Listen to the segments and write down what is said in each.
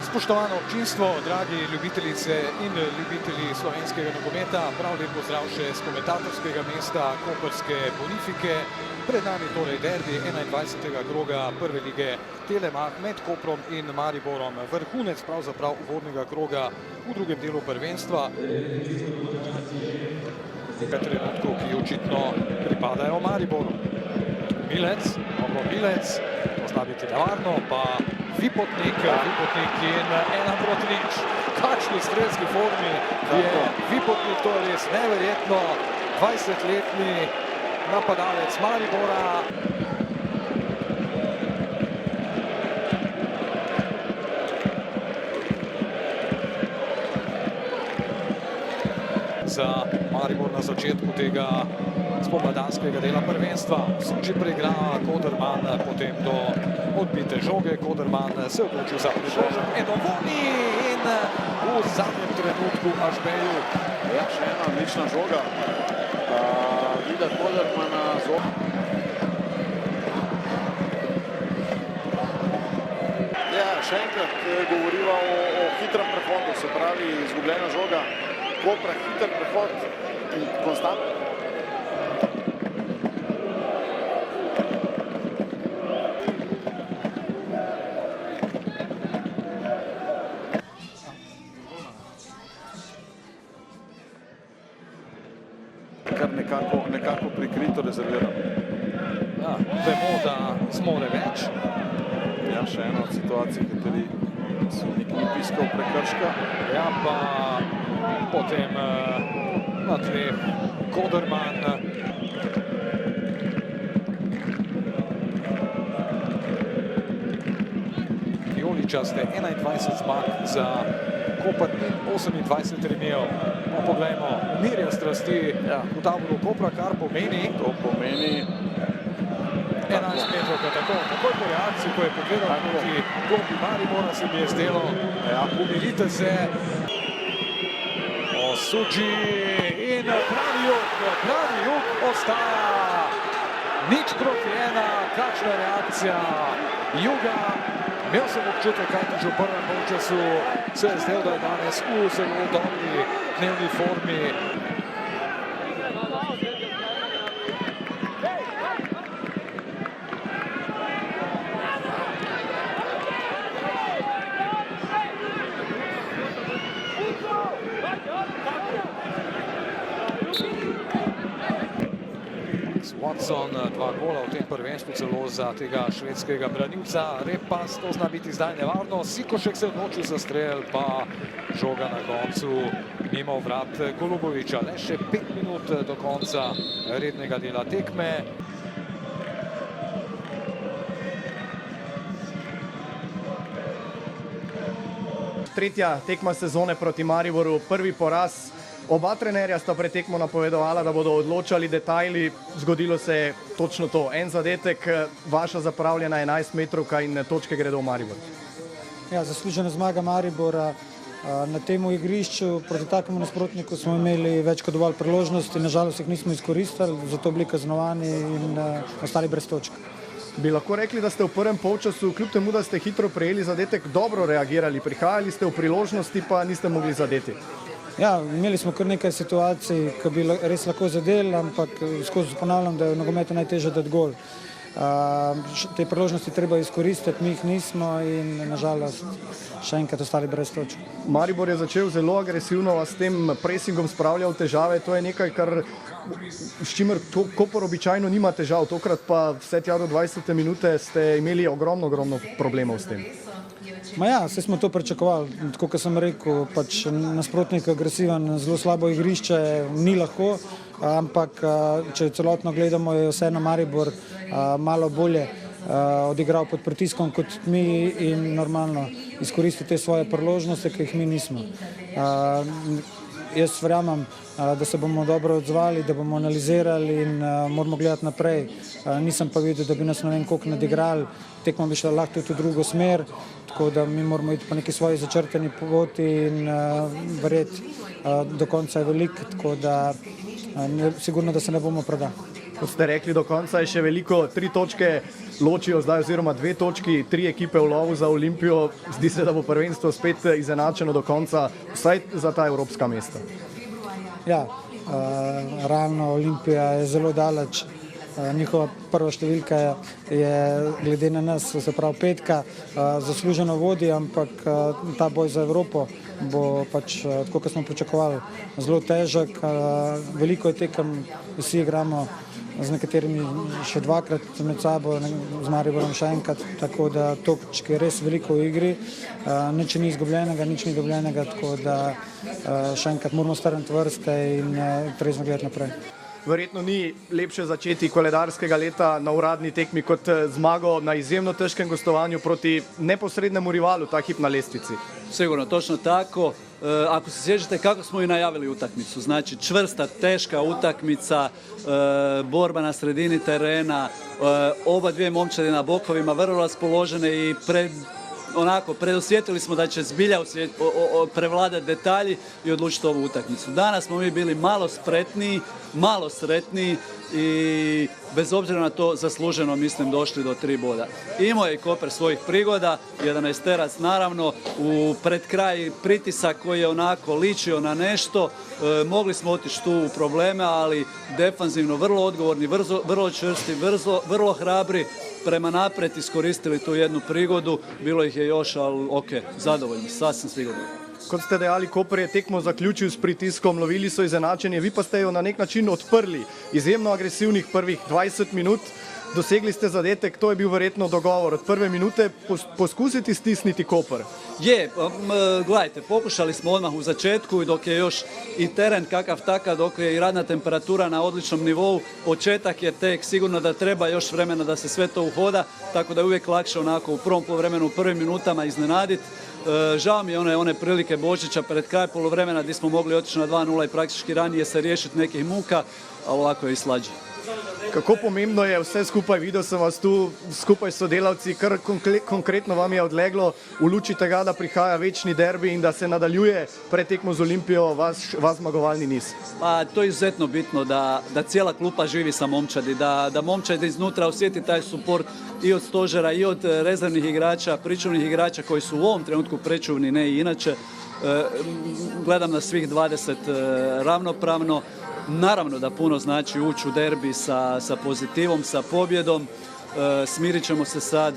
Spoštovano občinstvo, dragi ljubitelice in ljubitelji slovenskega nogometa, prav lep pozdrav še z komentatorskega mesta koprske Bonifike. Pred nami torej derbi 21. kroga prve lige Telemach med Koprom in Mariborom. Vrhunec pravzaprav uvodnega kroga v drugem delu prvenstva. Nekaj trenutkov, ki očitno pripadajo Mariboru. Milec, to zna biti nevarno, pa Vipotnik in 1-0. Kakšni strelski formi je Vipotnik, to je res neverjetno. 20-letni napadalec Maribora. Za Maribor na začetku tega spomladanskega dela prvenstva. Suči preigrava Koderman, potem do odbite žoge. Koderman se odločil za priložen Edovoni in v zadnjem trenutku Ažbeju. Ja, še ena odlična žoga. Vida Kodermana zopet. Ja, še enkrat govoriva o hitrem prehodu, se pravi izgubljena žoga. Kopra, hiter prehod in konstantno. Kar nekako prikrito rezerviram. Ja, vemo, da zmore več. Ja, še ena od situacij, kateri sodnik ni piskal prekrška. Ja, pa potem na tleh Koderman. Vijoličaste 21 zmag za Koper in 28 remijev. No, poglejmo, umirja strasti v taboru Kopra, kar pomeni... To pomeni... 11 metrovka, takoj po reakciji, ko je pogledal proti klopi Maribora, se mi je zdelo, umirite se. Suči in pravi jug ostaja. Nič proti 1, kakšna reakcija Juga. Imel sem občutek, kaj že v prvem polčasu se je zdel, da je danes v zelo dobri dnevni formi. Watson, 2 gola v tem prvenstvu celo za tega švedskega branilca. Repas, to zna biti zdaj nevarno. Sikošek se odločil za strel, pa žoga na koncu mimo vrat Goluboviča. Le še 5 minut do konca rednega dela tekme. Tretja tekma sezone proti Mariboru, prvi poraz. Oba trenerja sta pred tekmo napovedovala, da bodo odločali detajli. Zgodilo se je točno to. En zadetek, vaša zapravljena 11 metrovka in točke gredo v Maribor. Ja, zaslužena zmaga Maribora. Na tem igrišču proti takemu nasprotniku smo imeli več kot dovolj priložnosti, nažalost jih nismo izkoristili, zato bili kaznovani in ostali brez točk. Bi lahko rekli, da ste v prvem polčasu, kljub temu, da ste hitro prejeli zadetek, dobro reagirali. Prihajali ste v priložnosti, pa niste mogli zadeti. Ja, imeli smo kar nekaj situacij, ki bi res lahko zadeli, ampak skozi ponavljam, da je v nogometu najtežje dati gol. Te priložnosti treba izkoristiti, mi jih nismo in nažalost še enkrat ostali brez točk. Maribor je začel zelo agresivno, a s tem presingom spravljal težave. To je nekaj, s čimer Koper običajno nima težav. Tokrat pa vse tja do 20. minute ste imeli ogromno problemov s tem. Ja, vse smo to pričakovali. Tako, kot sem rekel, pač nasprotnik agresiven, zelo slabo igrišče, ni lahko, ampak če celotno gledamo, je vseeno Maribor malo bolje odigral pod pritiskom kot mi in normalno izkoristil te svoje priložnosti, ki jih mi nismo. Jaz verjamem, da se bomo dobro odzvali, da bomo analizirali in moramo gledati naprej. Nisem pa videl, da bi nas ne vem koliko nadigrali, tekma bi šla lahko tudi v drugo smer, tako da mi moramo iti po neki svoji začrtani poti in verjeti do konca je veliko, tako da sigurno, da se ne bomo prodali. Kot ste rekli, do konca je še veliko, 3 točke ločijo zdaj, oziroma 2 točki, 3 ekipe v lovu za Olimpijo. Zdi se, da bo prvenstvo spet izenačeno do konca, vsaj za ta evropska mesta. Ja, realno Olimpija je zelo daleč. Njihova prva številka je glede na nas, se pravi petka, zasluženo vodi, ampak ta boj za Evropo bo pač, tako kot smo pričakovali, zelo težek. Veliko je tekem, vsi igramo z nekaterimi še 2-krat med sabo, z Mariborom še enkrat, tako da točk je res veliko v igri. Nič ni izgubljenega, nič ni dobljenega, tako da še enkrat moramo strniti vrste in trezno gledati naprej. Verjetno ni lepše začeti koledarskega leta na uradni tekmi kot zmago na izjemno težkem gostovanju proti neposrednemu rivalu ta hip na lestvici. Sigurno, točno tako. Ako se sjećate kako smo i najavili utakmicu, znači čvrsta, teška utakmica, borba na sredini terena, oba dvije momčadi na bokovima, vrlo raspoložene i predosjetili smo da će zbilja prevladati detalji i odlučiti ovu utakmicu. Danas smo mi bili malo sretniji i bez obzira na to zasluženo, mislim, došli do 3 boda. Imao je i Koper svojih prigoda, 11-terac naravno, pred kraj pritisak koji je onako ličio na nešto, mogli smo otići tu u probleme, ali defanzivno vrlo odgovorni, vrlo čvrsti, vrlo hrabri, prema naprijed iskoristili tu jednu prigodu, bilo ih je još, ali ok, zadovoljni, sasvim sigurno. Kot ste dejali, Koper je tekmo zaključil s pritiskom, lovili so izenačenje, vi pa ste jo na nek način odprli. Izjemno agresivnih prvih 20 minut, dosegli ste zadetek, to je bil verjetno dogovor. Od prve minute poskusiti stisniti Koper. Je, gledajte, pokušali smo odmah u začetku i dok je još i teren kakav takav, dok je i radna temperatura na odličnom nivou, početak je tek, sigurno da treba još vremena da se sve to uhoda, tako da je uvijek lakše onako u prvom poluvremenu, u prvim minutama iznenaditi. Žao mi je one prilike Božića pred kraj poluvremena gdje smo mogli otići na 2:0 i praktički ranije se riješiti nekih muka, a ovako je i slađe. Kako pomembno je vse skupaj, videl sem vas tu skupaj s sodelavci, kar konkretno vam je odleglo v luči tega, da prihaja večni derbi in da se nadaljuje pred tekmo z Olimpijo vaš zmagovalni niz. Pa to je izuzetno bitno da cijela klupa živi sa momčadi, da momčadi iznutra osjeti taj suport i od stožera i od rezervnih igrača, pričuvnih igrača koji su u ovom trenutku pričuvni, ne i inače. Gledam na svih 20 ravnopravno. Naravno da puno znači ući u derbi sa pozitivom, sa pobjedom. Smirit ćemo se sad,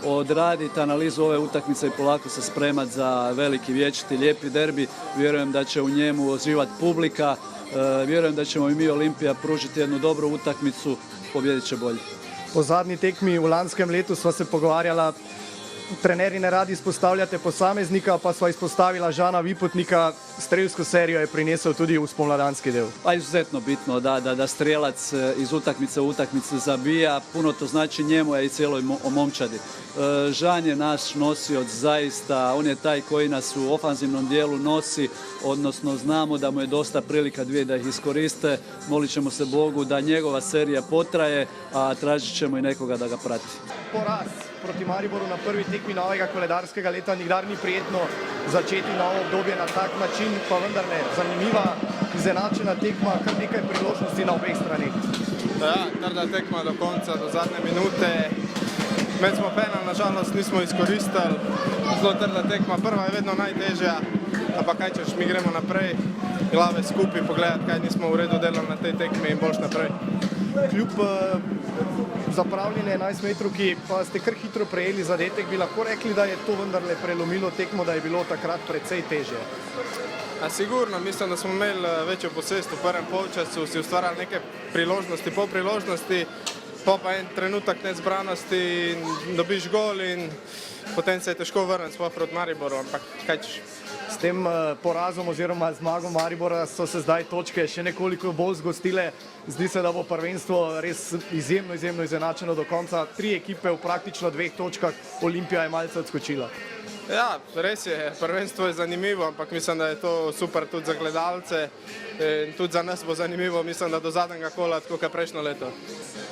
odraditi analizu ove utakmice i polako se spremati za veliki, vječiti, lijepi derbi. Vjerujem da će u njemu oživati publika. Vjerujem da ćemo i mi Olimpija pružiti jednu dobru utakmicu. Pobjedit će bolje. Po zadnji tekmi v lanskem letu sva se pogovarjala, trenerji ne radi izpostavljate posameznika, pa sva izpostavila Žana Vipotnika, strelsko serijo je prinesel tudi v spomladanski del. Pa izuzetno bitno da strijelac iz utakmice u utakmice zabija, puno to znači njemu i cijeloj momčadi. Žan je naš nosioc zaista, on je taj koji nas u ofanzivnom dijelu nosi, odnosno znamo da mu je dosta prilika dvije da ih iskoriste, molit ćemo se Bogu da njegova serija potraje, a tražit ćemo i nekoga da ga prati. Poraz proti Mariboru na prvi tekmi novega koledarskega leta nikdar ni prijetno začeti novo obdobje na tak način, pa vendar ne, zanimiva, izenačena tekma, kar nekaj priložnosti na obeh straneh. Ja, trda tekma do konca, do zadnje minute. Med smo penal, nažalost, nismo izkoristili. Zelo trda tekma, prva je vedno najtežja, ampak kaj češ, mi gremo naprej, glave skupaj, pogledati, kaj nismo v redu delali na tej tekmi in boljš naprej. Kljub zapravljene 11-metrovki pa ste kar hitro prejeli zadetek, bi lahko rekli, da je to vendarle prelomilo tekmo, da je bilo takrat precej težje. Sigurno, mislim, da smo imeli večjo posest v prvem polčasu, si ustvarjali neke priložnosti po priložnosti, pa en trenutek nezbranosti in dobiš gol in potem se je težko vrniti sploh proti Mariboru, ampak kaj češ. S tem porazom oziroma zmago Maribora so se zdaj točke še nekoliko bolj zgostile. Zdi se, da bo prvenstvo res izjemno izenačeno do konca. 3 ekipe v praktično 2 točkah, Olimpija je malce odskočila. Ja, res je, prvenstvo je zanimivo, ampak mislim, da je to super tudi za gledalce in tudi za nas bo zanimivo, mislim, da do zadnjega kola, tako kot prejšnjo leto.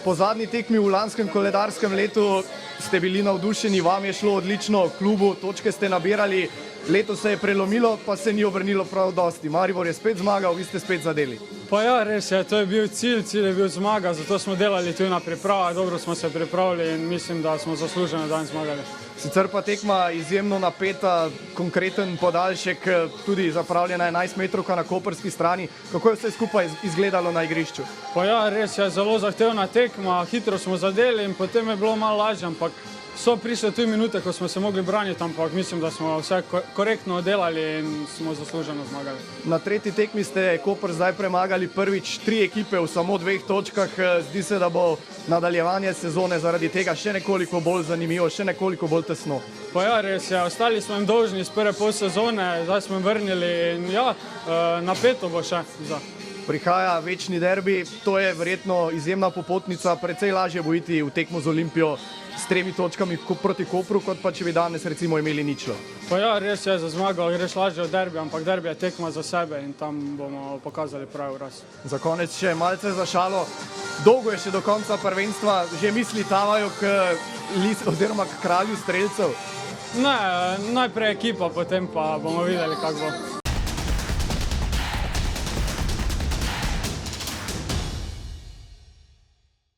Po zadnji tekmi v lanskem koledarskem letu ste bili navdušeni, vam je šlo odlično, v klubu točke ste nabirali. Letos se je prelomilo, pa se ni obrnilo prav dosti. Maribor je spet zmagal, vi ste spet zadeli. Pa ja, res je, to je bil cilj je bil zmaga, zato smo delali tudi na pripravah, dobro smo se pripravili in mislim, da smo zasluženo danes zmagali. Sicer pa tekma izjemno napeta, konkreten podaljšek, tudi zapravljena 11 metrovka na koprski strani. Kako je vse skupaj izgledalo na igrišču? Pa ja, res je, zelo zahtevna tekma, hitro smo zadeli in potem je bilo malo lažje, ampak so prišle tudi minute, ko smo se mogli braniti, ampak mislim, da smo vse korektno oddelali in smo zasluženo zmagali. Na tretji tekmi ste Koper zdaj premagali prvič 3 ekipe v samo 2 točkah. Zdi se, da bo nadaljevanje sezone zaradi tega še nekoliko bolj zanimivo, še nekoliko bolj tesno. Pa ja, res je, ostali smo jim dolžni iz prve pol sezone, zdaj smo jim vrnili in ja, napeto bo še za. Prihaja večni derbi, to je verjetno izjemna popotnica, precej lažje bo iti v tekmo z Olimpijo s 3 točkami proti Kopru, kot pa če bi danes recimo imeli ničlo. Pa ja, res je, za zmago greš lažje od derbija, ampak derbi je tekma za sebe in tam bomo pokazali pravi uraz. Za konec še malce za šalo. Dolgo je še do konca prvenstva, že misli tavajo k kralju strelcev? Ne, najprej ekipa, potem pa bomo videli, kako bo.